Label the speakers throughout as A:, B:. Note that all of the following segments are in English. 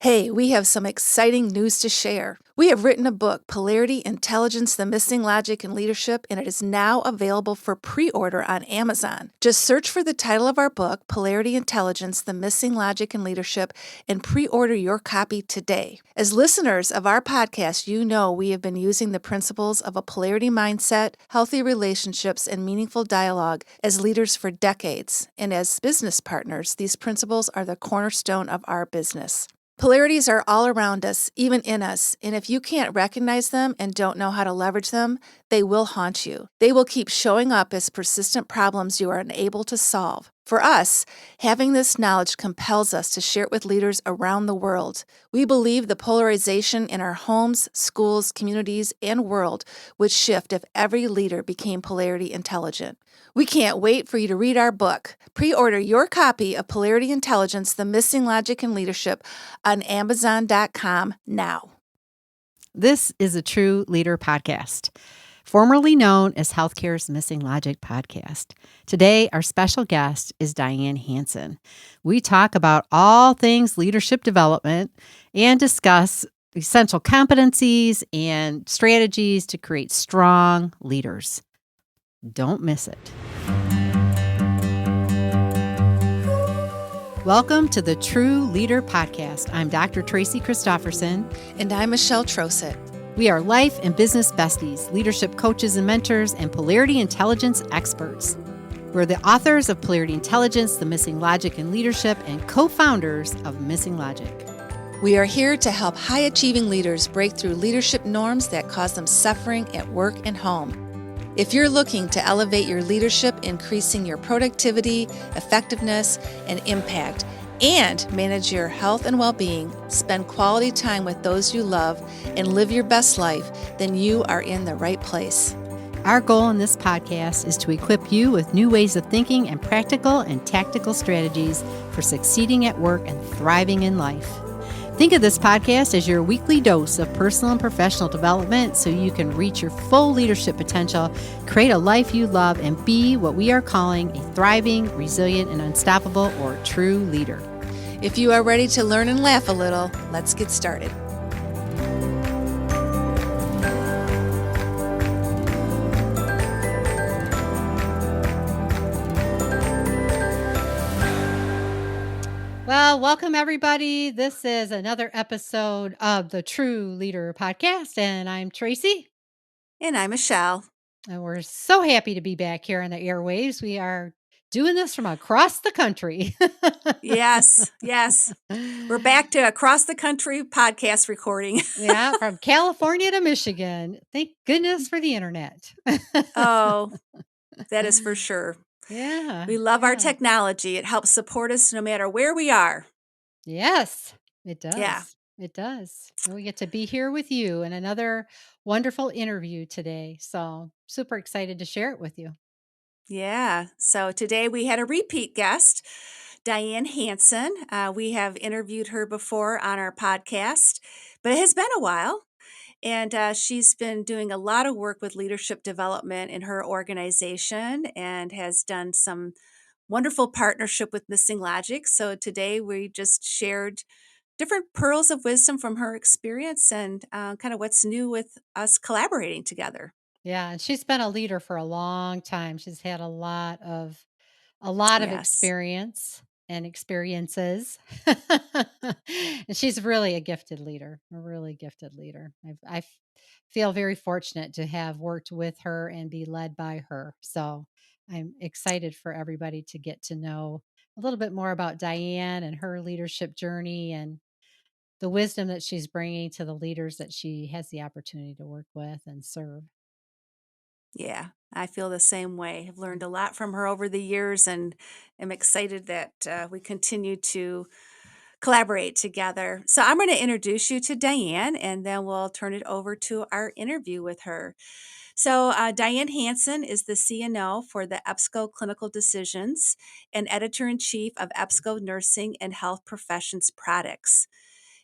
A: Hey, we have some exciting news to share. We have written a book, Polarity, Intelligence, The Missing Logic in Leadership, and it is now available for pre-order on Amazon. Just search for the title of our book, Polarity, Intelligence, The Missing Logic in Leadership, and pre-order your copy today. As listeners of our podcast, you know we have been using the principles of a polarity mindset, healthy relationships, and meaningful dialogue as leaders for decades. And as business partners, these principles are the cornerstone of our business. Polarities are all around us, even in us, and if you can't recognize them and don't know how to leverage them, they will haunt you. They will keep showing up as persistent problems you are unable to solve. For us, having this knowledge compels us to share it with leaders around the world. We believe the polarization in our homes, schools, communities, and world would shift if every leader became polarity intelligent. We can't wait for you to read our book. Pre-order your copy of Polarity Intelligence, The Missing Logic in Leadership on Amazon.com now.
B: This is a True Leader podcast, formerly known as Healthcare's Missing Logic podcast. Today, our special guest is Diane Hanson. We talk about all things leadership development and discuss essential competencies and strategies to create strong leaders. Don't miss it. Welcome to the True Leader Podcast. I'm Dr. Tracy Christofferson.
A: And I'm Michelle Trosett.
B: We are life and business besties, leadership coaches and mentors, and polarity intelligence experts. We're the authors of Polarity Intelligence, The Missing Logic in Leadership, and co-founders of Missing Logic.
A: We are here to help high-achieving leaders break through leadership norms that cause them suffering at work and home. If you're looking to elevate your leadership, increasing your productivity, effectiveness, and impact, and manage your health and well-being, spend quality time with those you love, and live your best life, then you are in the right place.
B: Our goal in this podcast is to equip you with new ways of thinking and practical and tactical strategies for succeeding at work and thriving in life. Think of this podcast as your weekly dose of personal and professional development so you can reach your full leadership potential, create a life you love, and be what we are calling a thriving, resilient, and unstoppable or true leader.
A: If you are ready to learn and laugh a little, let's get started.
B: Well, welcome everybody. This is another episode of the True Leader Podcast, and I'm Tracy.
A: And I'm Michelle.
B: And we're so happy to be back here on the airwaves. We are doing this from across the country.
A: Yes. We're back to across the country podcast recording.
B: Yeah, from California to Michigan. Thank goodness for the internet.
A: Oh, that is for sure.
B: Yeah.
A: We love our technology. It helps support us no matter where we are.
B: Yes, it does.
A: Yeah.
B: It does. And we get to be here with you in another wonderful interview today. So super excited to share it with you.
A: Yeah. So today we had a repeat guest, Diane Hanson. We have interviewed her before on our podcast, but it has been a while. And she's been doing a lot of work with leadership development in her organization and has done some wonderful partnership with Missing Logic. So today we just shared different pearls of wisdom from her experience and kind of what's new with us collaborating together.
B: Yeah, and she's been a leader for a long time. She's had a lot of
A: Yes.
B: experience and experiences. And she's really a gifted leader, a really gifted leader. Feel very fortunate to have worked with her and be led by her. So I'm excited for everybody to get to know a little bit more about Diane and her leadership journey and the wisdom that she's bringing to the leaders that she has the opportunity to work with and serve.
A: Yeah, I feel the same way. I've learned a lot from her over the years and am excited that we continue to collaborate together. So I'm going to introduce you to Diane and then we'll turn it over to our interview with her. So Diane Hanson is the CNO for the EBSCO Clinical Decisions and Editor-in-Chief of EBSCO Nursing and Health Professions Products.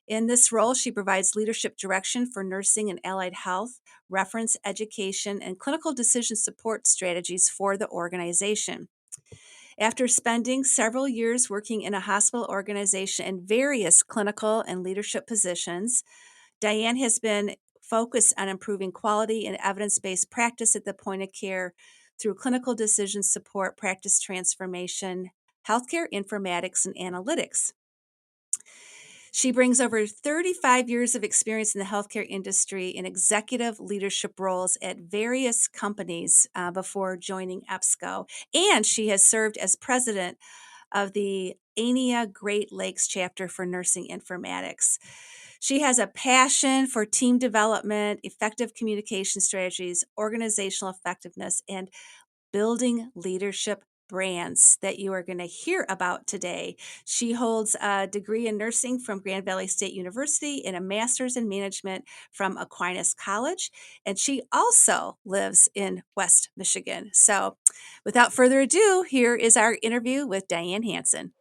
A: In this role, she provides leadership direction for nursing and allied health, reference education, and clinical decision support strategies for the organization. After spending several years working in a hospital organization in various clinical and leadership positions, Diane has been focused on improving quality and evidence-based practice at the point of care through clinical decision support, practice transformation, healthcare informatics, and analytics. She brings over 35 years of experience in the healthcare industry in executive leadership roles at various companies before joining EBSCO. And she has served as president of the ANIA Great Lakes Chapter for Nursing Informatics. She has a passion for team development, effective communication strategies, organizational effectiveness, and building leadership brands that you are going to hear about today. She holds a degree in nursing from Grand Valley State University and a master's in management from Aquinas College. And she also lives in West Michigan. So without further ado, here is our interview with Diane Hanson.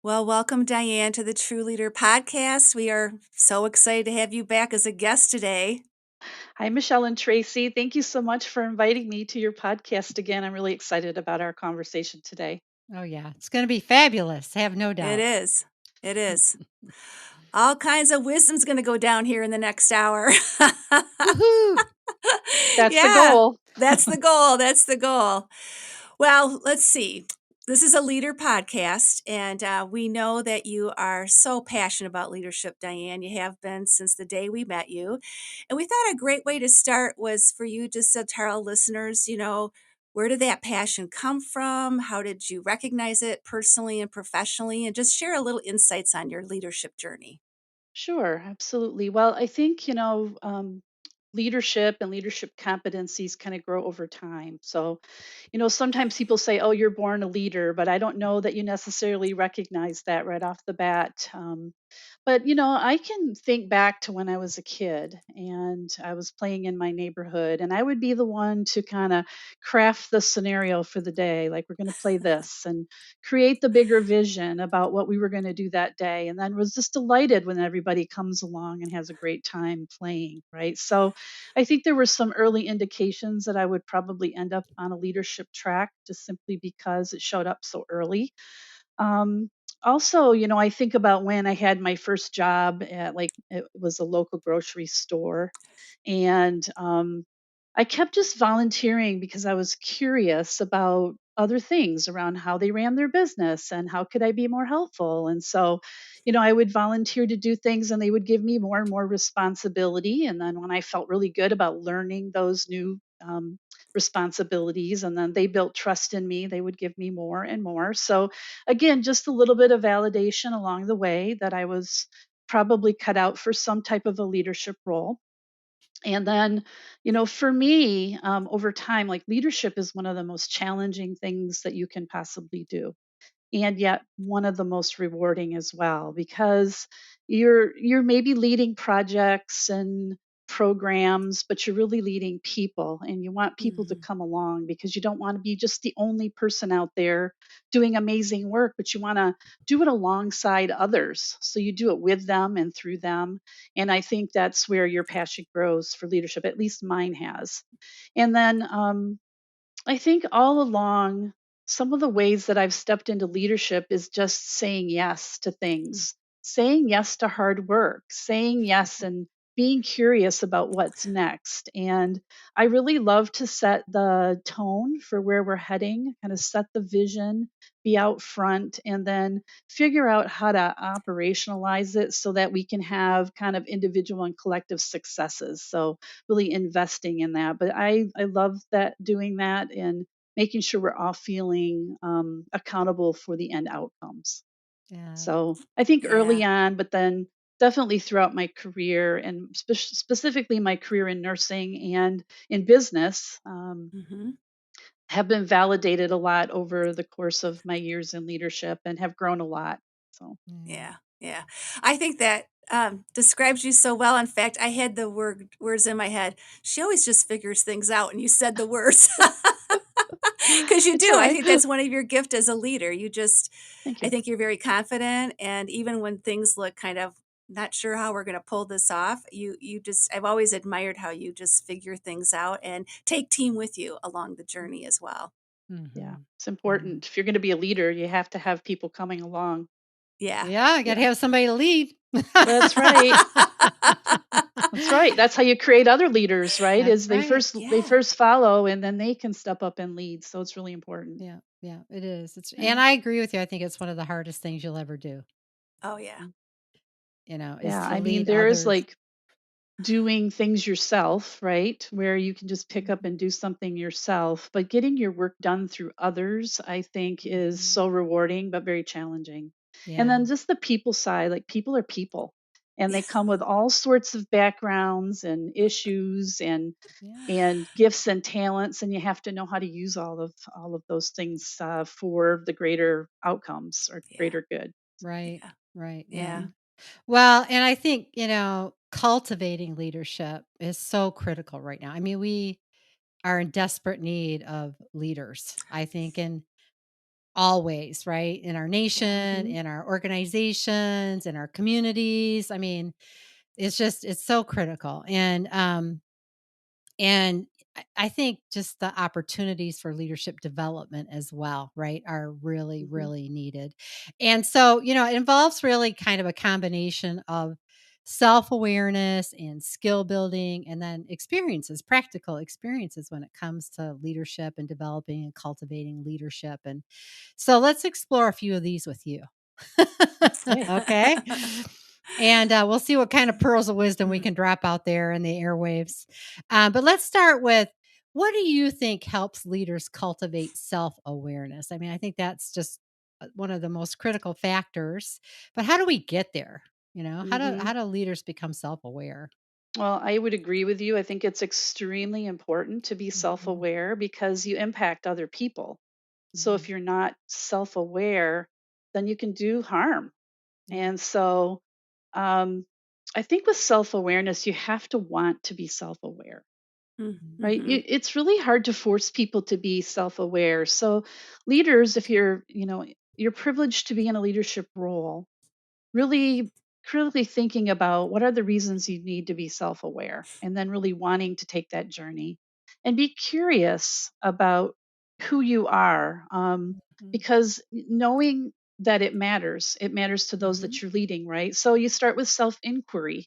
A: Well, welcome, Diane, to the True Leader podcast. We are so excited to have you back as a guest today.
C: Hi, Michelle and Tracy. Thank you so much for inviting me to your podcast again. I'm really excited about our conversation today.
B: Oh, yeah. It's going to be fabulous. I have no doubt.
A: It is. It is. All kinds of wisdom's going to go down here in the next hour.
B: Woohoo!
C: That's the
A: Yeah,
C: goal.
A: that's the goal. That's the goal. Well, let's see. This is a leader podcast, and we know that you are so passionate about leadership, Diane. You have been since the day we met you. And we thought a great way to start was for you just to tell our listeners, where did that passion come from? How did you recognize it personally and professionally? And just share a little insights on your leadership journey.
C: Sure, absolutely. Well, I think, leadership and leadership competencies kind of grow over time. So, sometimes people say, oh, you're born a leader, but I don't know that you necessarily recognize that right off the bat. But, I can think back to when I was a kid and I was playing in my neighborhood, and I would be the one to kind of craft the scenario for the day. Like, we're going to play this and create the bigger vision about what we were going to do that day. And then was just delighted when everybody comes along and has a great time playing. Right. So I think there were some early indications that I would probably end up on a leadership track just simply because it showed up so early. Um, Also, I think about when I had my first job at, like, it was a local grocery store, and I kept just volunteering because I was curious about other things around how they ran their business and how could I be more helpful. And so, I would volunteer to do things and they would give me more and more responsibility. And then when I felt really good about learning those new responsibilities, and then they built trust in me, they would give me more and more. So, again, just a little bit of validation along the way that I was probably cut out for some type of a leadership role. And then, for me, over time, like, leadership is one of the most challenging things that you can possibly do, and yet one of the most rewarding as well, because you're maybe leading projects and programs, but you're really leading people, and you want people to
A: Mhm.
C: come along because you don't want to be just the only person out there doing amazing work, but you want to do it alongside others, so you do it with them and through them. And I think that's where your passion grows for leadership, at least mine has. And then I think all along, some of the ways that I've stepped into leadership is just saying yes to things, saying yes to hard work, saying yes and being curious about what's next. And I really love to set the tone for where we're heading, kind of set the vision, be out front, and then figure out how to operationalize it so that we can have kind of individual and collective successes. So, really investing in that. But I love that, doing that and making sure we're all feeling accountable for the end outcomes.
B: Yeah.
C: So I think
A: Yeah.
C: early on, but then definitely throughout my career, and specifically my career in nursing and in business,
A: Mhm.
C: have been validated a lot over the course of my years in leadership and have grown a lot. So
B: Yeah.
A: Yeah, yeah. I think that describes you so well. In fact, I had the words in my head. She always just figures things out, and you said the words because you
C: I
A: do. I
C: try.
A: think that's one of your gift as a leader.
C: Thank
A: I
C: you.
A: think you're very confident, and even when things look kind of not sure how we're going to pull this off, you just. I've always admired how you just figure things out and take team with you along the journey as well.
C: Yeah,
B: Mhm.
C: it's
B: Yeah.
C: important. If you're going to be a leader, you have to have people coming along.
A: Yeah.
B: Yeah, I gotta
C: Yeah,
B: have somebody to lead.
C: that's right. That's right. That's how you create other leaders, right?
B: That's
C: Is
B: right.
C: they
A: Yeah.
C: first follow and then they can step up and lead. So it's really important.
B: Yeah, yeah, it is. It's
C: Yeah.
B: and I agree with you. I think it's one of the hardest things you'll ever do,
A: Oh, yeah.
B: is
C: Yeah,
B: to
C: I mean,
B: lead
C: there is
B: others.
C: like doing things yourself, right? Where you can just pick up
B: Mhm,
C: and do something yourself, but getting your work done through others, I think is
B: mhm.
C: so rewarding but very challenging. And
B: Yeah,
C: then just the people side, like people are people and they come with all sorts of backgrounds and issues
B: yeah,
C: and gifts and talents, and you have to know how to use all of those things for the greater outcomes or
A: Yeah.
C: greater good.
B: right,
A: Yeah.
B: right, yeah.
A: Yeah.
B: Well, and I think, cultivating leadership is so critical right now. I mean, we are in desperate need of leaders, I think, in all ways, right? In our
A: Yeah.
B: nation,
C: Hmm.
B: in our organizations, in our communities. I mean, it's so critical. And I think just the opportunities for leadership development as well, right, are really,
C: Hmm.
B: really needed. And so, it involves really kind of a combination of self awareness and skill building, and then experiences, practical experiences when it comes to leadership and developing and cultivating leadership. And so let's explore a few of these with you.
C: Okay.
B: Okay. And we'll see what kind of pearls of wisdom we
A: Mhm.
B: can drop out there in the airwaves. But let's start with, what do you think helps leaders cultivate self awareness? I mean, I think that's just one of the most critical factors. But how do we get there?
C: Hmm.
B: How do leaders become self aware?
C: Well, I would agree with you. I think it's extremely important to be self
B: Hmm.
C: aware because you impact other people. So
B: Yeah.
C: if you're not self aware, then you can do harm.
B: Yeah.
C: And so um, I think with self awareness, you have to want to be self aware,
A: Mm,
C: right?
A: mhm.
C: It's really hard to force people to be self aware. So, leaders, if you're privileged to be in a leadership role, really critically thinking about what are the reasons you need to be self aware and then really wanting to take that journey and be curious about who you are
B: Mhm.
C: because knowing that it matters to those
B: Mhm.
C: that you're leading, right? So you start with self inquiry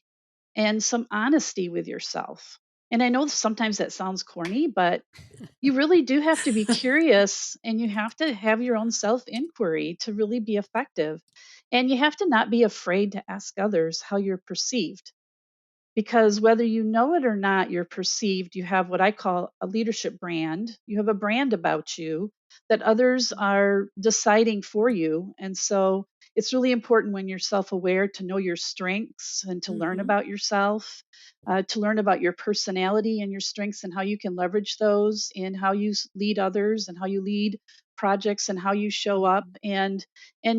C: and some honesty with yourself. And I know sometimes that sounds corny, but you really do have to be curious and you have to have your own self inquiry to really be effective. And you have to not be afraid to ask others how you're perceived because whether you know it or not, you're perceived. You have what I call a leadership brand. You have a brand about you that others are deciding for you. And so it's really important when you're self aware to know your strengths and to learn
A: Mhm.
C: about yourself, to learn about your personality and your strengths and how you can leverage those in how you lead others and how you lead projects and how you show up
B: Mhm.
C: and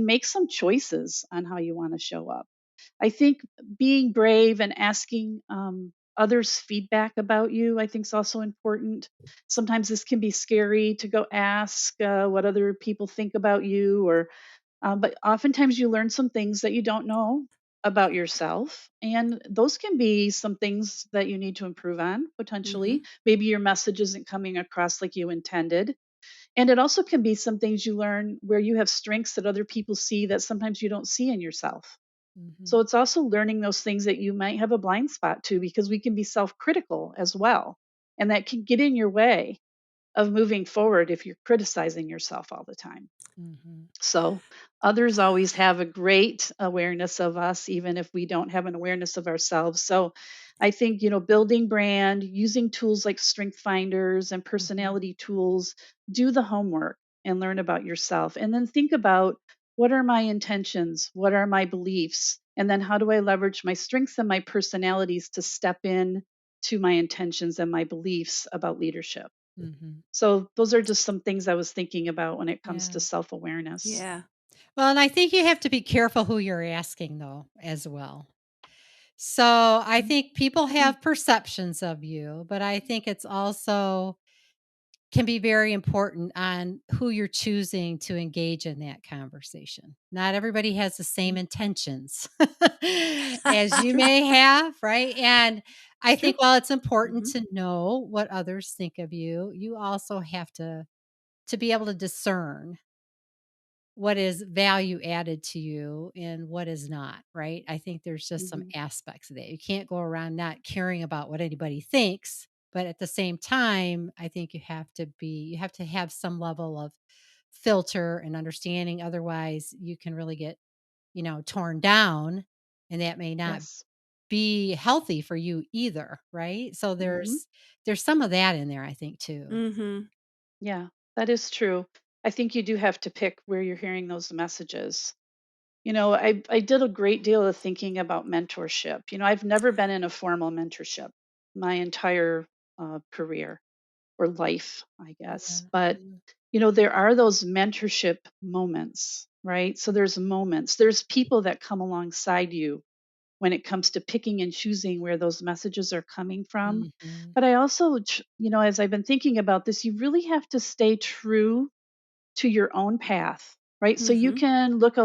C: make some choices on how you want to show up. I think being brave and asking others feedback about you, I think is also important. Sometimes this can be scary to go ask what other people think about you, or but oftentimes you learn some things that you don't know about yourself, and those can be some things that you need to improve on potentially.
A: Mhm.
C: Maybe your message isn't coming across like you intended, and it also can be some things you learn where you have strengths that other people see that sometimes you don't see in yourself.
B: Mhm.
C: So it's also learning those things that you might have a blind spot to because we can be self critical as well. And that can get in your way of moving forward if you're criticizing yourself all the time.
B: Mhm.
C: So others always have a great awareness of us, even if we don't have an awareness of ourselves. So I think, building brand, using tools like strength finders and
B: Mhm.
C: personality tools, do the homework and learn about yourself. And then think about what are my intentions? What are my beliefs? And then how do I leverage my strengths and my personalities to step in to my intentions and my beliefs about leadership?
B: Mhm.
C: So those are just some things I was thinking about when it comes
B: Yeah.
C: to self-awareness.
A: Yeah.
B: Well, and I think you have to be careful who you're asking, though, as well. So I think people
C: Mhm.
B: have perceptions of you, but I think it's also can be very important on who you're choosing to engage in that conversation. Not everybody has the same
C: Mhm.
B: intentions as
C: It's
B: you
C: true.
B: may have, right? And I
C: It's true.
B: think while it's important
A: Mhm.
B: to know what others think of you, you also have to to be able to discern what is value added to you and what is not, right? I think there's just some
C: Mhm.
B: aspects of that. You can't go around not caring about what anybody thinks, but at the same time, I think you have to have some level of filter and understanding. Otherwise, you can really get, torn down, and that may not
C: Yes.
B: be healthy for you either, right? So
C: Mhm.
B: there's some of that in there, I think, too.
A: Mhm.
C: Yeah, that is true. I think you do have to pick where you're hearing those messages. I did a great deal of thinking about mentorship. I've never been in a formal mentorship my entire career or life, I guess.
B: Yeah.
C: But
B: Yeah.
C: there are those mentorship moments, right? So there's moments, there's people that come alongside you when it comes to picking and choosing where those messages are coming from.
B: Mhm.
C: But I also, as I've been thinking about this, you really have to stay true to your own path, right? So
A: Mhm.
C: you can look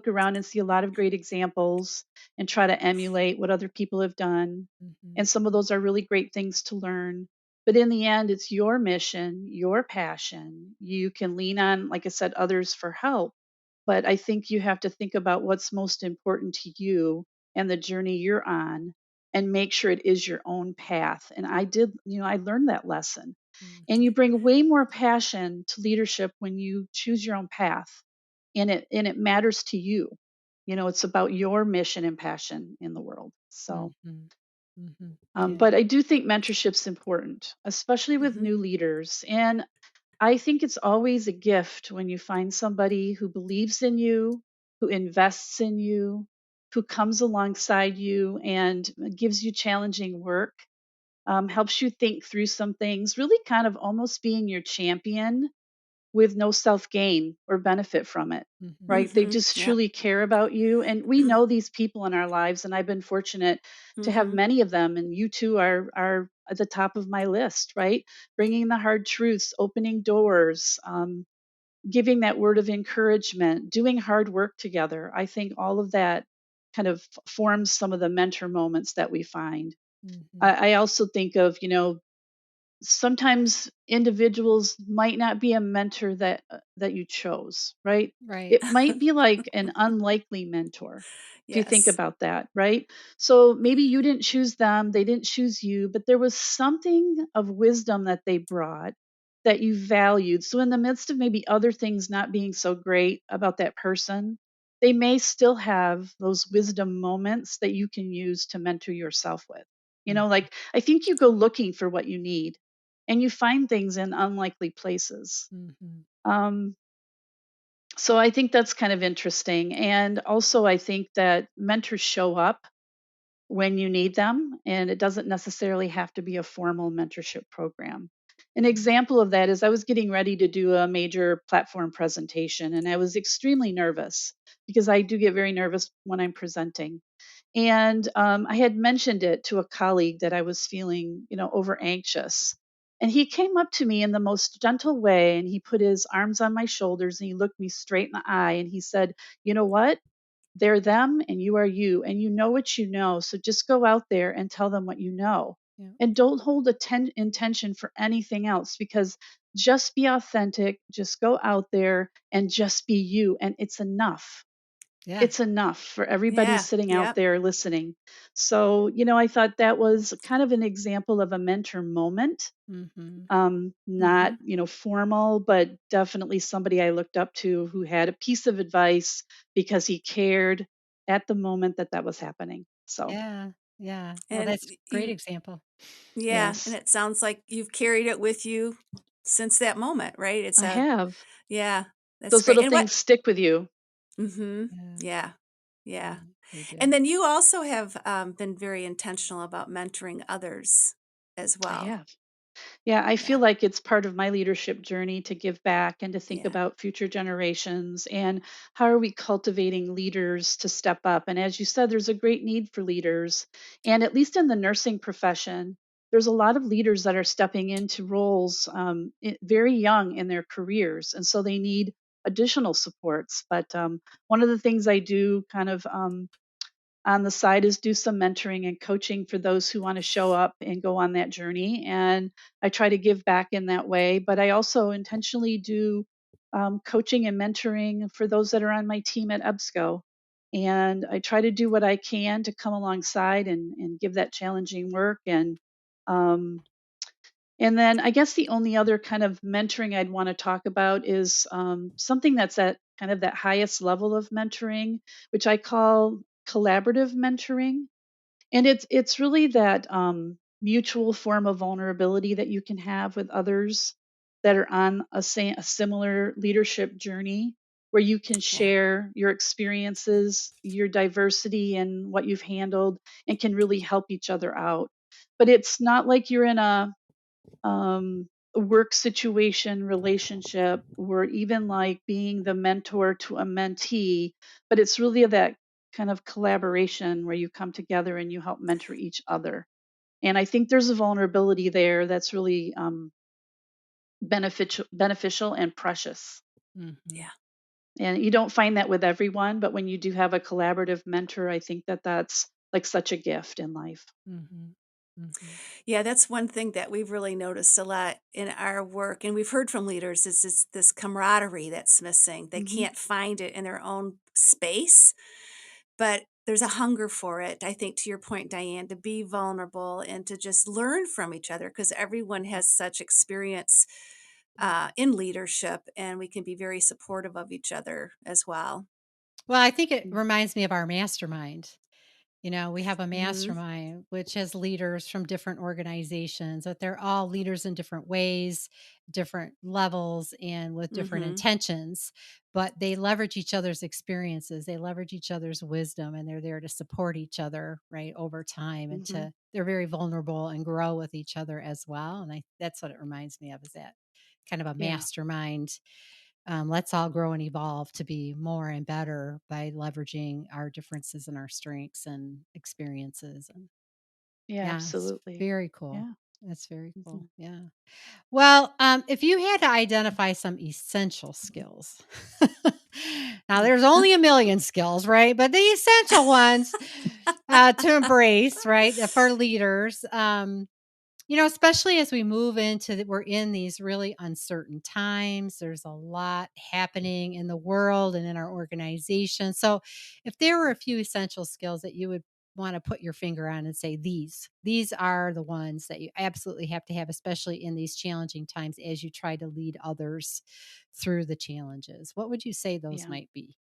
C: around and see a lot of great examples and try to emulate what other people have done.
B: Mhm.
C: And some of those are really great things to learn. But in the end, it's your mission, your passion. You can lean on, like I said, others for help. But I think you have to think about what's most important to you and the journey you're on and make sure it is your own path. And I learned that lesson.
B: Mm.
C: And you bring way more passion to leadership when you choose your own path and it matters to you. It's about your mission and passion in the world. So,
B: Mhm. Mhm. Yeah.
C: but I do think mentorship's important, especially with
A: Mhm.
C: new leaders. And I think it's always a gift when you find somebody who believes in you, who invests in you, who comes alongside you and gives you challenging work, helps you think through some things, really kind of almost being your champion with no self gain or benefit from it,
B: Mhm.
C: right? They
A: Mhm.
C: just
A: Yep.
C: truly care about you. And we know these people in our lives, and I've been fortunate to have
A: Mhm.
C: many of them. And you two are at the top of my list, right? Bringing the hard truths, opening doors, giving that word of encouragement, doing hard work together. I think all of that kind of forms some of the mentor moments that we find.
B: Mhm.
C: I also think of, sometimes individuals might not be a mentor that you chose, right?
B: Right.
C: It might be like an unlikely mentor if you think
A: Yes.
C: about that, right? So maybe you didn't choose them, they didn't choose you, but there was something of wisdom that they brought that you valued. So in the midst of maybe other things not being so great about that person, they may still have those wisdom moments that you can use to mentor yourself with.
B: Mm.
C: Like I think you go looking for what you need and you find things in unlikely places.
B: Mhm.
C: Um, so I think that's kind of interesting. And also, I think that mentors show up when you need them, and it doesn't necessarily have to be a formal mentorship program. An
B: Mm.
C: example of that is I was getting ready to do a major platform presentation, and I was extremely nervous because I do get very nervous when I'm presenting. And I had mentioned it to a colleague that I was feeling, over anxious. And he came up to me in the most gentle way and he put his arms on my shoulders and he looked me straight in the eye and he said, "You know what? They're them and you are you. And you know what you know. So just go out there and tell them what you know.
B: Yeah.
C: And don't hold intention for anything else because just be authentic. Just go out there and just be you. And it's enough.
B: Yeah.
C: It's enough for everybody
A: Yeah.
C: sitting out
A: Yep.
C: there listening." So, I thought that was kind of an example of a mentor moment.
B: Mhm.
C: Not,
A: Mhm.
C: formal, but definitely somebody I looked up to who had a piece of advice because he cared at the moment that that was happening. So,
B: Yeah. Yeah. Well,
A: And
B: that's great
A: you
B: example.
A: yeah, and
C: yes,
A: it sounds like you've carried it with you since that moment, right? It's
C: I
A: a
C: have.
A: yeah, that's
C: Those
A: great.
C: little
A: And what
C: things stick with you.
A: mhm.
B: Yeah.
A: Yeah. Yeah.
B: Yeah. They do.
A: And then you also have been very intentional about mentoring others as
C: I
A: well.
C: have. Yeah, I
A: Yeah.
C: feel like it's part of my leadership journey to give back and to think
A: Yeah.
C: about future generations and how are we cultivating leaders to step up. And as you said, there's a great need for leaders. And at least in the nursing profession, there's a lot of leaders that are stepping into roles very young in their careers. And so they need additional supports. But one of the things I do kind of on the side is do some mentoring and coaching for those who want to show up and go on that journey. And I try to give back in that way. But I also intentionally do coaching and mentoring for those that are on my team at EBSCO. And I try to do what I can to come alongside and give that challenging work. Um, and then I guess the only other kind of mentoring I'd want to talk about is something that's at kind of that highest level of mentoring, which I call collaborative mentoring. And it's really that mutual form of vulnerability that you can have with others that are on a similar leadership journey, where you can
A: Yeah.
C: share your experiences, your diversity, and what you've handled, and can really help each other out. But it's not like you're in a work situation, relationship, or even like being the mentor to a mentee, but it's really that kind of collaboration where you come together and you help mentor each other. And I think there's a vulnerability there that's really beneficial and precious.
B: Mhm.
A: Yeah.
C: And you don't find that with everyone, but when you do have a collaborative mentor, I think that that's like such a gift in life.
B: Mhm. Mhm.
A: Yeah, that's one thing that we've really noticed a lot in our work, and we've heard from leaders is this camaraderie that's missing. They
C: Hmm.
A: can't find it in their own space, but there's a hunger for it. I think to your point, Diane, to be vulnerable and to just learn from each other because everyone has such experience in leadership, and we can be very supportive of each other as well.
B: Well, I think it reminds me of our mastermind. We have a
A: Hmm.
B: mastermind which has leaders from different organizations, that they're all leaders in different ways, different levels, and with different
A: Hmm.
B: intentions, but they leverage each other's experiences, they leverage each other's wisdom, and they're there to support each other, right, over time, and
C: Hmm.
B: they're very vulnerable and grow with each other as well. And that's what it reminds me of, is that kind of a
C: Yeah,
B: mastermind. Let's all grow and evolve to be more and better by leveraging our differences and our strengths and experiences. And
C: yeah,
B: yeah, it's
C: absolutely.
B: very cool.
C: Yeah.
B: That's very
C: Hmm.
B: cool. Yeah. Well, if you had to identify some essential skills, now there's only a million skills, right? But the essential ones to embrace, right, for leaders. Especially as we move we're in these really uncertain times. There's a lot happening in the world and in our organization. So, if there were a few essential skills that you would want to put your finger on and say, these are the ones that you absolutely have to have, especially in these challenging times as you try to lead others through the challenges, what would you say those
C: Yeah.
B: might be?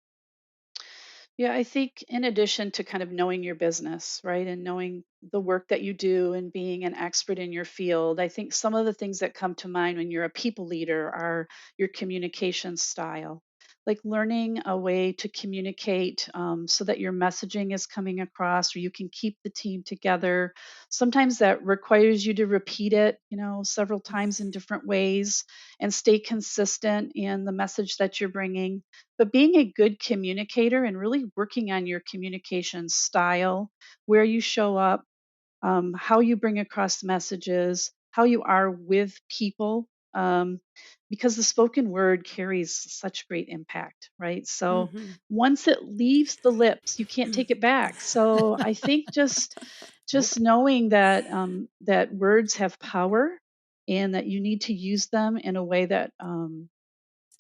C: Yeah, I think in addition to kind of knowing your business, right, and knowing the work that you do and being an expert in your field, I think some of the things that come to mind when you're a people leader are your communication style. Like learning a way to communicate so that your messaging is coming across or you can keep the team together. Sometimes that requires you to repeat it, several times in different ways and stay consistent in the message that you're bringing, but being a good communicator and really working on your communication style, where you show up, how you bring across messages, how you are with people, because the spoken word carries such great impact, right? So
A: Hmm.
C: once it leaves the lips, you can't take it back. So I think just
B: Nope.
C: just knowing that that words have power and that you need to use them in a way that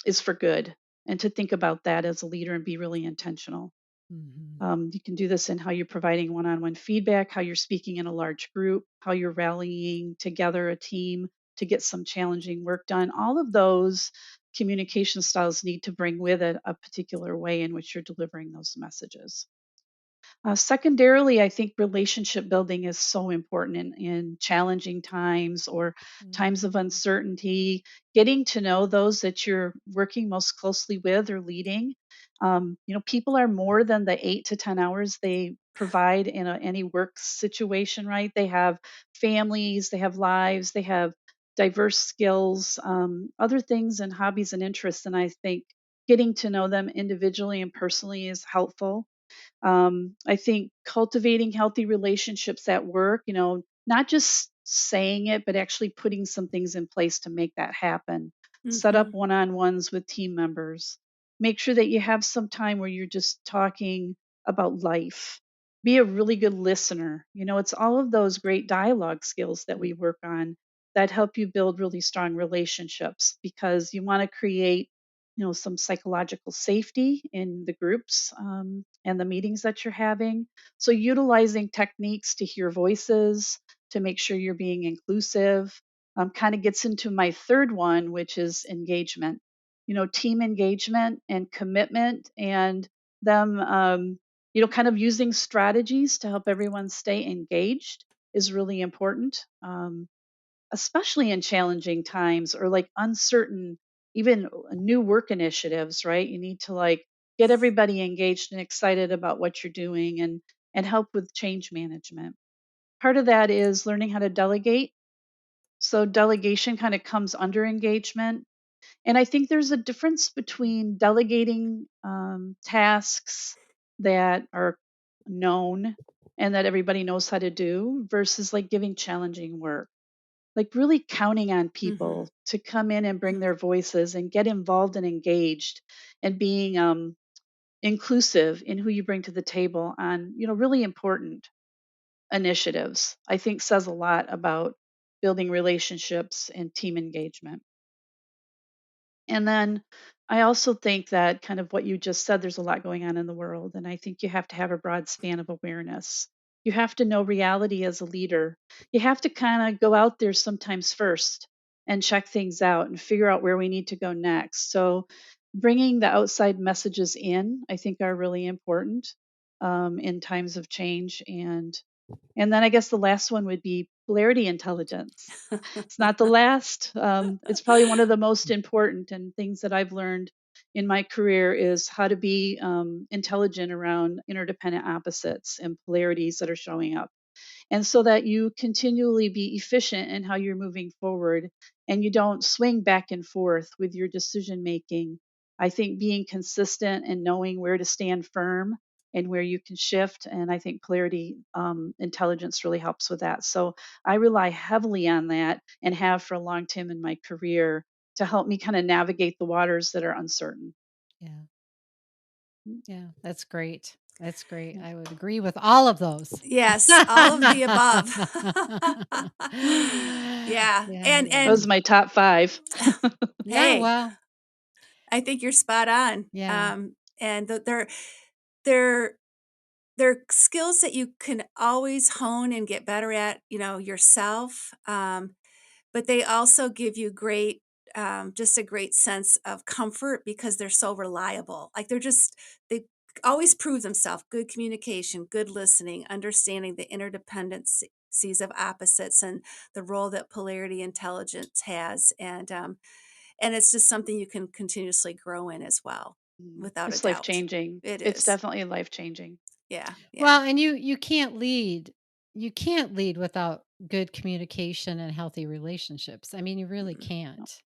C: is for good, and to think about that as a leader and be really intentional.
B: Hmm.
C: You can do this in how you're providing one on one feedback, how you're speaking in a large group, how you're rallying together a team to get some challenging work done. All of those communication styles need to bring with it a particular way in which you're delivering those messages. Secondarily, I think relationship building is so important in challenging times or times of
B: Hmm.
C: uncertainty. Getting to know those that you're working most closely with or leading. People are more than the 8 to 10 hours they provide in any work situation, right? They have families, they have lives, they have diverse skills, other things and hobbies and interests. And I think getting to know them individually and personally is helpful. I think cultivating healthy relationships at work, not just saying it, but actually putting some things in place to make that happen. Set up
A: Hmm.
C: one on ones with team members. Make sure that you have some time where you're just talking about life. be a really good listener. It's all of those great dialogue skills that we work on that help you build really strong relationships, because you want to create, some psychological safety in the groups, and the meetings that you're having. So utilizing techniques to hear voices, to make sure you're being inclusive, kind of gets into my third one, which is engagement. Team engagement and commitment, and them kind of using strategies to help everyone stay engaged is really important, especially in challenging times, or like uncertain, even new work initiatives, right? You need to like get everybody engaged and excited about what you're doing, and help with change management. Part of that is learning how to delegate. So delegation kind of comes under engagement. And I think there's a difference between delegating tasks that are known and that everybody knows how to do, versus like giving challenging work. Like really counting on
A: Mm-hmm.
C: people to come in and bring
A: Hmm.
C: their voices and get involved and engaged, and being inclusive in who you bring to the table on, really important initiatives, I think says a lot about building relationships and team engagement. And then I also think that, kind of what you just said, there's a lot going on in the world. And I think you have to have a broad span of awareness. You have to know reality as a leader. You have to kind of go out there sometimes first and check things out and figure out where we need to go next. So, bringing the outside messages in, I think, are really important in times of change. And then I guess the last one would be polarity intelligence. It's not the last. It's probably one of the most important, and things that I've learned in my career is how to be intelligent around interdependent opposites and polarities that are showing up, and so that you continually be efficient in how you're moving forward, and you don't swing back and forth with your decision making. I think being consistent and knowing where to stand firm and where you can shift, and I think polarity intelligence really helps with that. So I rely heavily on that, and have for a long time in my career, to help me kind of navigate the waters that are uncertain.
B: Yeah.
C: Mm,
B: Yeah. That's great. That's great.
C: yeah.
B: I would agree with all of those.
A: Yes, all of the above. Yeah.
B: Yeah.
A: And
C: Those are my top five.
B: Yeah.
A: hey,
B: Well,
A: I think you're spot on.
B: yeah.
A: And they're they're skills that you can always hone and get better at, yourself. But they also give you just a great sense of comfort because they're so reliable. Like they always prove themselves. Good communication, good listening, understanding the interdependencies of opposites and the role that polarity intelligence has. And it's just something you can continuously grow in as well, without a
C: It's life
A: doubt.
C: changing.
A: It
C: It's
A: is.
C: definitely life changing.
A: Yeah. Yeah.
B: Well, and you can't lead. You can't lead without good communication and healthy relationships. I mean, you really
A: Mm-mm.
B: can't.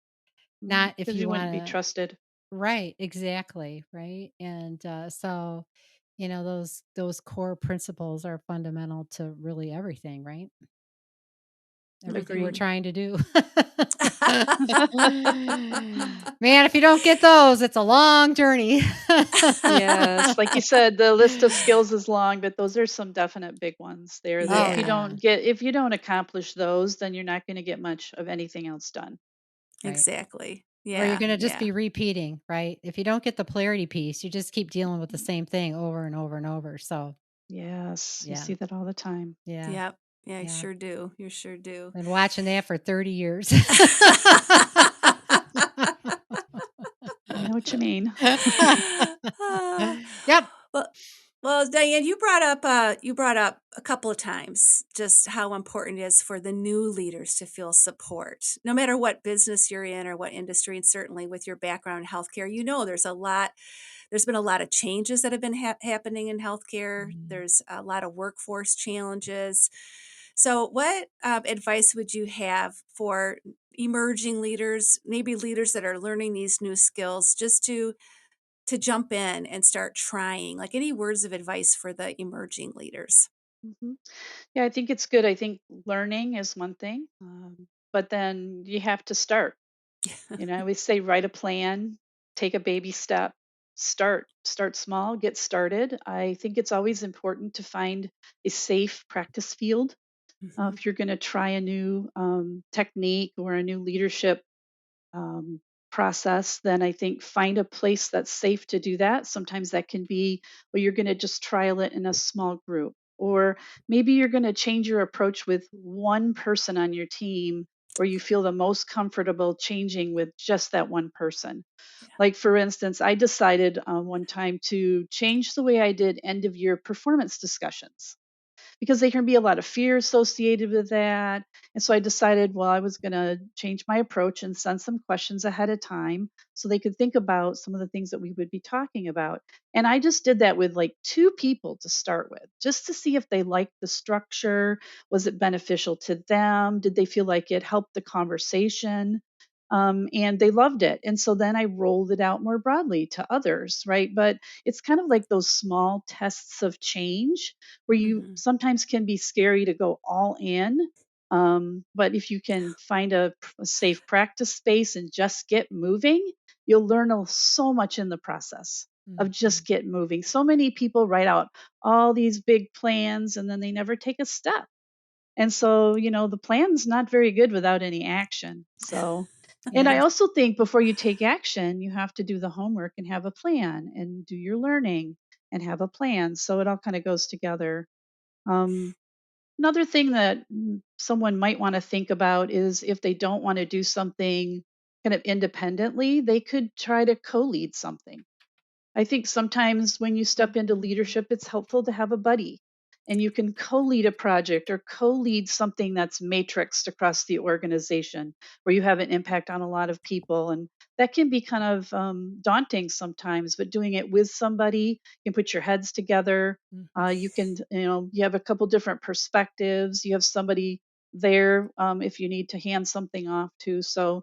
B: Not if
C: Because
B: you
C: you
B: want
C: wouldn't be
B: to.
C: trusted.
B: Right, exactly, right? And so, those core principles are fundamental to really everything, right? Everything we're
C: Agreed.
B: trying to do. Man, if you don't get those, it's a long journey.
C: Yes, like you said, the list of skills is long, but those are some definite big ones there, that
B: Oh,
C: if you
A: Yeah,
B: yeah,
C: don't get if you don't accomplish those, then you're not going to get much of anything else done.
B: right.
A: exactly.
B: Or you're
A: Yeah.
B: gonna just
A: Yeah.
B: be repeating, right? If you don't get the polarity piece, you just keep dealing with the
C: Mhm.
B: same thing over and over and over. So,
C: Yes, you
B: yeah,
C: see that all the time.
B: yeah,
A: Yep. Yeah, you
B: yeah.
A: sure do. You sure do.
B: Been watching that for 30 years.
C: I know what you mean.
A: Ah,
B: Yep.
A: well, well, Diane, you brought up a couple of times just how important it is for the new leaders to feel support, no matter what business you're in or what industry, and certainly with your background in healthcare. There's been a lot of changes that have been happening in healthcare.
B: Mhm.
A: There's a lot of workforce challenges. So, what advice would you have for emerging leaders, maybe leaders that are learning these new skills, just to jump in and start trying? Like any words of advice for the emerging leaders?
C: Mhm. Yeah, I think it's good. I think learning is one thing, but then you have to start. I always say write a plan, take a baby step. start small, get started. I think it's always important to find a safe practice field.
A: Mhm.
C: If you're going to try a new technique or a new leadership um, process, then I think find a place that's safe to do that. Sometimes that can be where you're going to just trial it in a small group, or maybe you're going to change your approach with one person on your team where you feel the most comfortable changing with just that one person.
A: Yeah.
C: Like, for instance, I decided one time to change the way I did end of year performance discussions because there can be a lot of fear associated with that. And so I decided, well, I was going to change my approach and send some questions ahead of time so they could think about some of the things that we would be talking about. And I just did that with like two people to start with, just to see if they liked the structure. Was it beneficial to them? Did they feel like it helped the conversation? And they loved it. And so then I rolled it out more broadly to others, right? But it's kind of like those small tests of change where you
A: Mhm.
C: sometimes can be scary to go all in. But if you can find a safe practice space and just get moving, you'll learn so much in the process of
B: Mhm.
C: just get moving. So many people write out all these big plans and then they never take a step. And so, the plan's not very good without any action. So, and I
B: Yeah.
C: also think before you take action, you have to do the homework and have a plan and do your learning and have a plan. So it all kind of goes together. Um, Another thing that someone might want to think about is if they don't want to do something kind of independently, they could try to co lead something. I think sometimes when you step into
A: Mhm.
C: leadership, it's helpful to have a buddy and you can co lead a project or co lead something that's matrixed across the organization where you have an impact on a lot of people. And that can be kind of daunting sometimes, but doing it with somebody, you can put your heads together.
B: Mhm.
C: You can, you have a couple different perspectives. You have somebody there if you need to hand something off to. So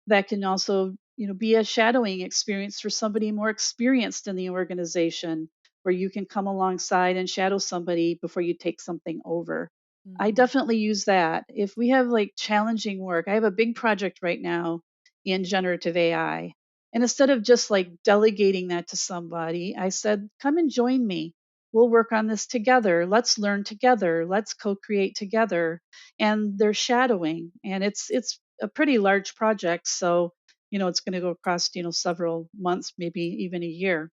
C: that can also be a shadowing experience for somebody more experienced in the organization where you can come alongside and shadow somebody before you take something over. I
B: Mhm.
C: definitely use that. If we have like challenging work, I have a big project right now in generative AI. And instead of just like delegating that to somebody, I said, come and join me. We'll work on this together. Let's learn together. Let's co-create together. And they're shadowing. And it's a pretty large project. So, it's going to go across, several months, maybe even a year.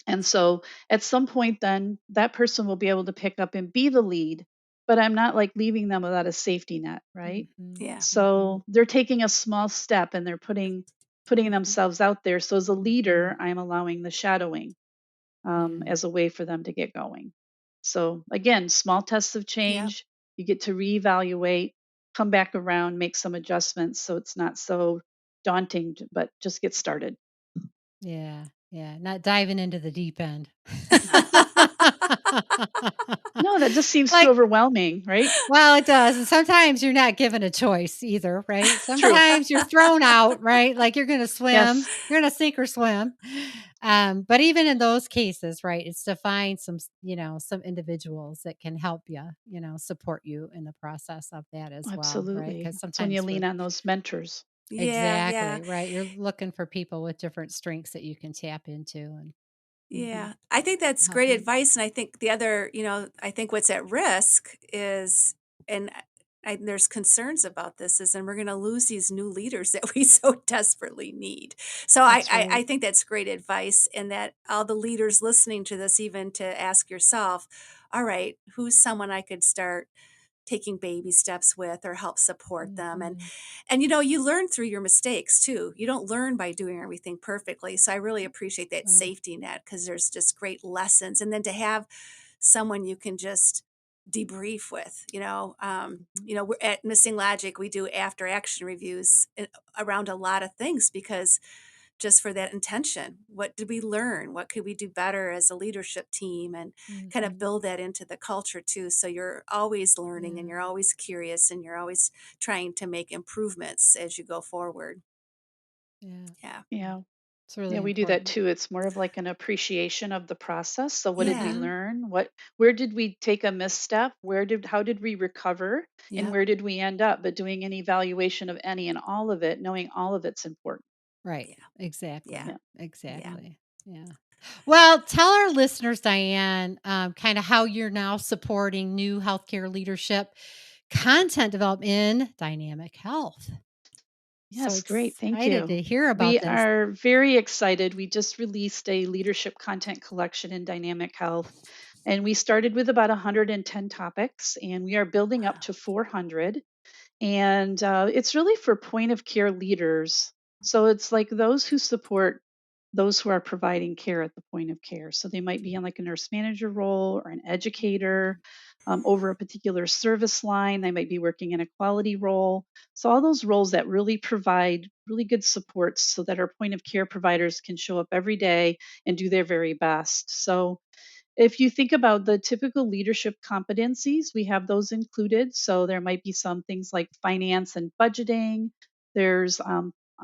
C: And so at some point, then that person will be able to pick up and be the lead, but I'm not like leaving them without a safety net, right?
B: Mhm.
A: Yeah.
B: Mhm.
C: So they're taking a small step and they're putting
A: Mhm.
C: themselves out there. So as a
B: Mhm.
C: leader, I'm allowing the shadowing
B: Yeah.
C: as a way for them to get going. So again, small tests of
A: Yep.
C: change. You get to reevaluate, come back around, make some adjustments so it's not so daunting, but just get started.
B: Yeah. Yeah. Not diving into the deep end.
C: No, that just seems too
B: Like,
C: overwhelming, right?
B: well, it does, and sometimes you're not given a choice either, right?
C: True.
B: Sometimes you're thrown out, right? Like you're gonna swim,
C: Yes,
B: you're gonna sink or swim. But even in those cases, right, it's to find some individuals that can help you, support you in the process of that as well, right?
C: absolutely.
B: Because
C: It's when you
B: sometimes
C: lean
B: we're
C: on those mentors.
A: Yeah, yeah.
B: exactly right. You're looking for people with different strengths that you can tap into and
C: Hmm.
A: Yeah, I think that's
B: help
A: great
B: you.
A: advice, and I think the other, I think what's at risk is, and there's concerns about this, is, and we're going to lose these new leaders that we so desperately need. So
C: That's right.
A: I think that's great advice, and that all the leaders listening to this, even to ask yourself, all right, who's someone I could start taking baby steps with or help support them, and
B: Mhm.
A: you learn through your mistakes too. You don't learn by doing everything perfectly, so I really appreciate that
B: Oh,
A: safety net because there's just great lessons, and then to have someone you can just debrief with.
B: mhm.
A: We're at Missing Logic, we do after action reviews around a lot of things because just for that intention. What did we learn? What could we do better as a leadership team, and kind of
B: Mhm.
A: build that into the culture too? So you're always learning and
B: Yeah.
A: you're always curious and you're always trying to make improvements as you go forward.
B: Yeah.
A: Yeah.
C: Yeah.
B: It's really
C: Yeah, we do that
B: important.
C: too. It's more of like an appreciation of the process. So what did we
A: Yeah.
B: Mhm.
C: learn? Where did we take a misstep? How did we recover? And
A: Yep.
C: where did we end up? But doing an evaluation of any and all of it, knowing all of it's important.
B: Right.
A: Yeah.
B: Exactly.
A: Yeah.
C: Yeah.
A: Yeah.
C: Hmm.
B: Exactly. Yeah. Well, tell our listeners, Diane, kind of how you're now supporting new healthcare leadership content development in dynamic health. So
C: Yes, great. Thank
B: excited
C: you.
B: to hear about
C: We
B: this.
C: are very excited. We just released a leadership content collection in dynamic health, and we started with about 110 topics, and we are building up
B: Wow.
C: to 400. And it's really for point of care leaders. So it's like those who support those who are providing care at the point of care. So they might be in like a nurse manager role or an educator over a particular service line. They might be working in a quality role. So all those roles that really provide really good supports so that our point of care providers can show up every day and do their very best. So if you think about the typical leadership competencies, we have those included. So there might be some things like finance and budgeting. There's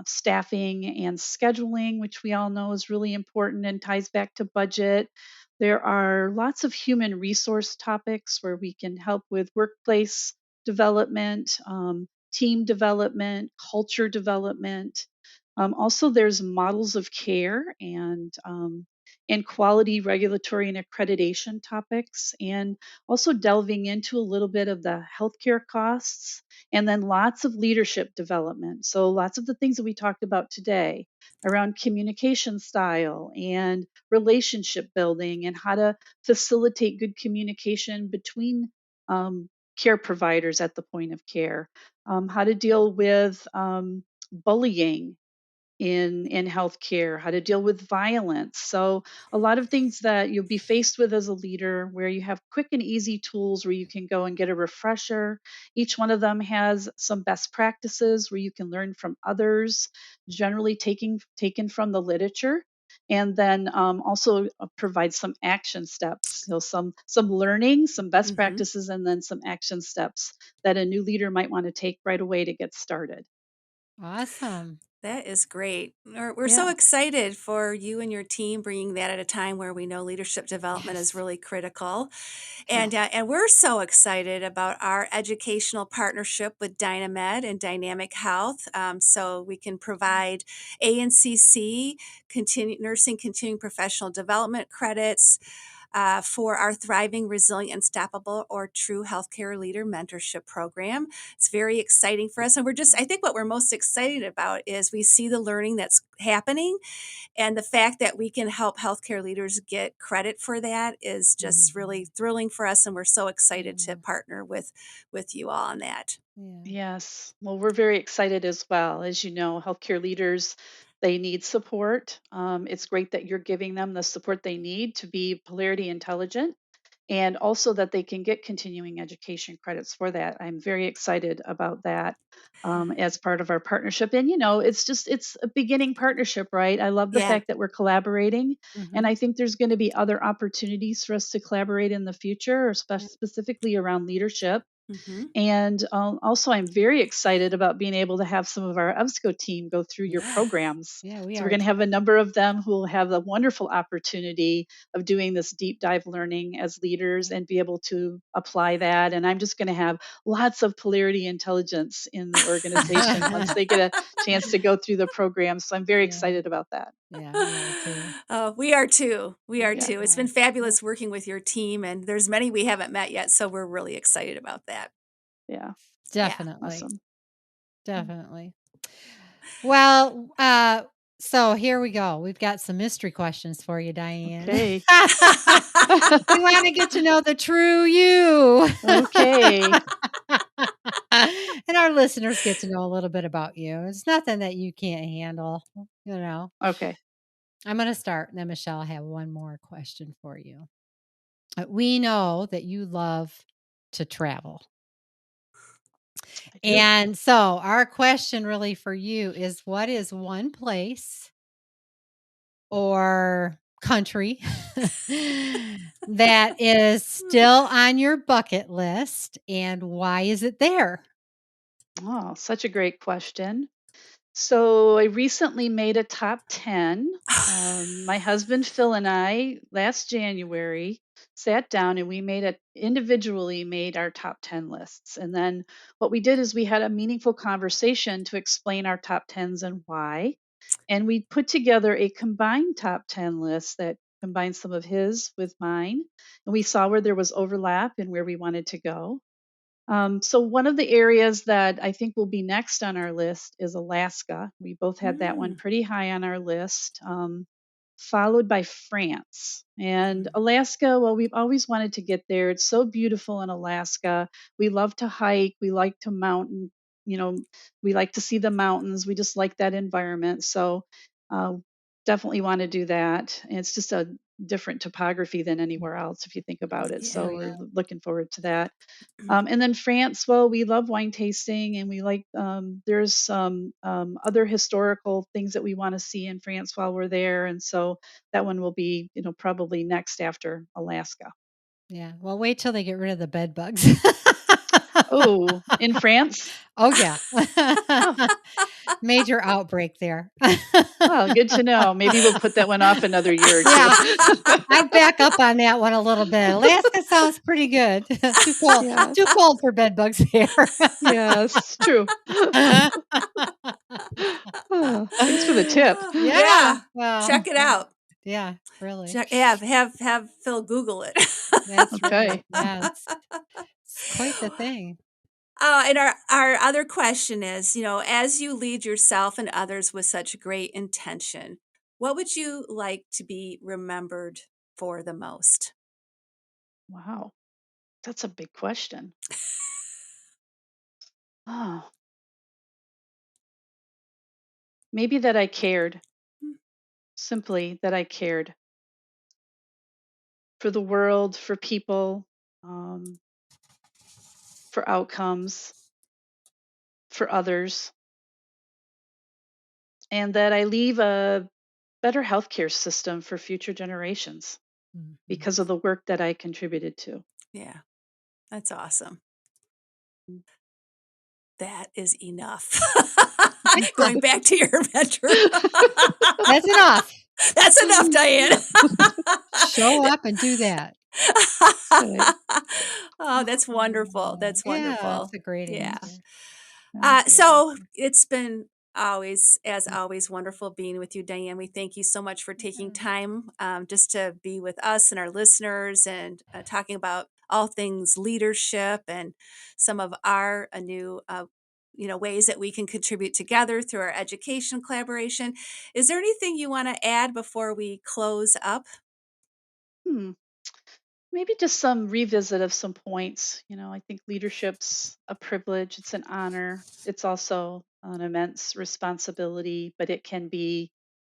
C: staffing and scheduling, which we all know is really important and ties back to budget. There are lots of human resource topics where we can help with workplace development, team development, culture development. Also, there's models of care and quality, regulatory, and accreditation topics, and also delving into a little bit of the healthcare costs, and then lots of leadership development. So, lots of the things that we talked about today around communication style and relationship building and how to facilitate good communication between care providers at the point of care, how to deal with bullying in healthcare, how to deal with violence. So a lot of things that you'll be faced with as a leader where you have quick and easy tools where you can go and get a refresher. Each one of them has some best practices where you can learn from others, generally taken from the literature. And then also provide some action steps, some learning, some best
A: Hmm.
C: practices, and then some action steps that a new leader might want to take right away to get started.
B: Awesome.
A: That is great. We're so
C: Yeah.
A: excited for you and your team bringing that at a time where we know leadership development is
B: Yes.
A: really critical.
C: Yeah.
A: And we're so excited about our educational partnership with Dynamed and Dynamic Health. So we can provide ANCC, nursing continuing professional development credits, for our Thriving, Resilient, Unstoppable, or True Healthcare Leader Mentorship Program. It's very exciting for us. And I think what we're most excited about is we see the learning that's happening, and the fact that we can help healthcare leaders get credit for that is just really
B: Mhm.
A: thrilling for us. And we're so excited to
B: Yeah.
A: partner with you all on that.
B: Yeah.
C: Yes. Well, we're very excited as well. As you know, healthcare leaders, they need support. It's great that you're giving them the support they need to be polarity intelligent and also that they can get continuing education credits for that. I'm very excited about that as part of our partnership. And, it's a beginning partnership, right? I love the
A: Yeah.
C: fact that we're collaborating. And
B: Hmm.
C: I think there's going to be other opportunities for us to collaborate in the future, or
B: Yeah.
C: specifically around leadership.
A: Hmm.
C: And also, I'm very excited about being able to have some of our EBSCO team go through your
B: Yeah.
C: programs.
B: Yeah, we
C: So, we're
B: are
C: going to
B: too.
C: have a number of them who will have the wonderful opportunity of doing this deep dive learning as leaders
B: Yeah.
C: and be able to apply that. And I'm just going to have lots of polarity intelligence in the organization once they get a chance to go through the program. So, I'm very
B: Yeah.
C: excited about that.
B: Yeah, we are too.
A: We are too. We are
B: We
C: Yeah.
A: too. It's
B: are.
A: been
C: Yeah.
A: fabulous working with your team, and there's many we haven't met yet. So we're really excited about that.
C: Yeah.
A: Yeah.
B: Definitely.
C: Awesome.
B: Definitely. Well, so here we go. We've got some mystery questions for you, Diane.
C: Okay.
B: We want to get to know the true you.
C: Okay.
B: And our listeners get to know a little bit about you. It's nothing that you can't handle, you know.
C: Okay.
B: I'm going to start, and then Michelle, I have one more question for you. We know that you love to travel.
C: I do.
B: And so our question really for you is, what is one place or country that is still on your bucket list, and why is it there?
C: Oh, such a great question. So I recently made a top 10. My husband Phil and I last January sat down and we individually made our top 10 lists. And then what we did is we had a meaningful conversation to explain our top 10s and why. And we put together a combined top 10 list that combined some of his with mine. And we saw where there was overlap and where we wanted to go. So one of the areas that I think will be next on our list is Alaska. We both had that one
A: Mm.
C: pretty high on our list, followed by France. And
A: Mm.
C: Alaska, well, we've always wanted to get there. It's so beautiful in Alaska. We love to hike. We like to mountain, you know, we like to see the mountains. We just like that environment. So uh, definitely want to do that. And it's just a different topography than anywhere else if you think about it.
A: Yeah.
C: So
B: Oh,
C: we're
B: yeah.
C: looking forward to that. And then France, well, we love wine tasting, and we like there's some other historical things that we want to see in France while we're there, and so that one will be, probably next after Alaska.
B: Yeah. Well, wait till they get rid of the bed bugs.
C: Oh, in France?
B: Oh, yeah.
C: Oh,
B: Major outbreak there.
C: well, good to know. Maybe we'll put that one off another year or two.
B: Yeah. I'd back up on that one a little bit. Alaska sounds pretty good. Too cold.
C: Yes,
B: Too cold for bed bugs here.
C: yes, true. Oh, thanks for the tip.
B: Yeah.
A: Yeah.
B: Well,
A: Check it out.
B: yeah, really.
A: Have Phil Google it.
B: That's
C: Okay.
B: right. Yeah, it's quite the thing.
A: And our other question is, as you lead yourself and others with such great intention, what would you like to be remembered for the most?
C: Wow, that's a big question. Oh, maybe that I cared. Simply that I cared for the world, for people, um, for outcomes, for others, and that I leave a better healthcare system for future generations
B: Mhm.
C: because of the work that I contributed to.
A: Yeah, that's awesome. That is enough. Going back to your bedroom.
B: That's enough.
A: That's enough, Diane.
B: Show up and do that.
C: Good.
A: Oh, that's wonderful. That's
B: Yeah,
A: wonderful.
B: that's a great
A: Yeah.
B: answer.
A: So it's been as always, wonderful being with you, Diane. We thank you so much for taking time just to be with us and our listeners and talking about all things leadership and some of our new ways that we can contribute together through our education collaboration. Is there anything you want to add before we close up?
C: Hmm. Maybe just some revisit of some points. I think leadership's a privilege, it's an honor, it's also an immense responsibility, but it can be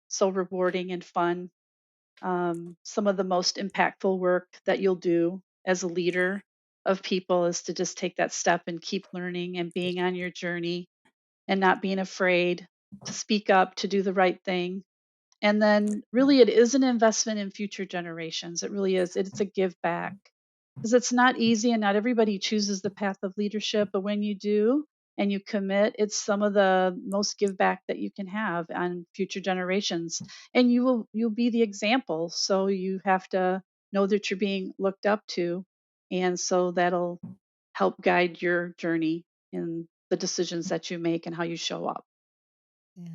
C: so rewarding and fun. Some of the most impactful work that you'll do as a leader of people is to just take that step and keep learning and being on your journey and not being afraid to speak up, to do the right thing. And then really it is an investment in future generations. It really is. It's a give back because it's not easy and not everybody chooses the path of leadership. But when you do and you commit, it's some of the most give back that you can have on future generations. And you'll be the example. So you have to know that you're being looked up to. And so that'll help guide your journey in the decisions that you make and how you show up.
B: Yeah.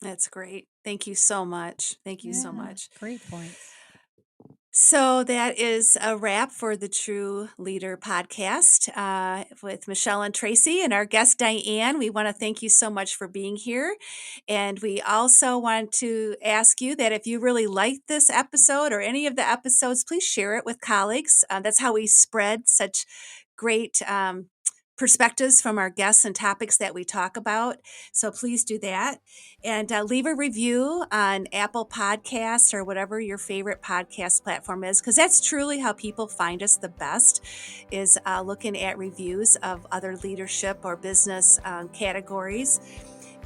A: That's great. Thank you so much. Thank you so
B: Yeah,
A: much.
B: great points.
A: So that is a wrap for the True Leader podcast with Michelle and Tracy and our guest Diane. We want to thank you so much for being here. And we also want to ask you that if you really liked this episode or any of the episodes, please share it with colleagues. That's how we spread such great perspectives from our guests and topics that we talk about. So please do that. And leave a review on Apple Podcasts or whatever your favorite podcast platform is, because that's truly how people find us the best, is looking at reviews of other leadership or business categories.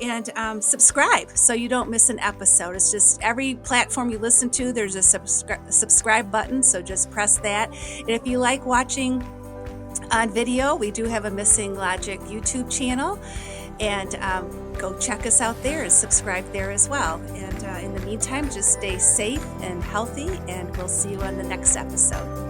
A: And subscribe so you don't miss an episode. It's just every platform you listen to, there's a subscribe button. So just press that. And if you like watching on video, we do have a Missing Logic YouTube channel, and go check us out there and subscribe there as well. And in the meantime, just stay safe and healthy, and we'll see you on the next episode.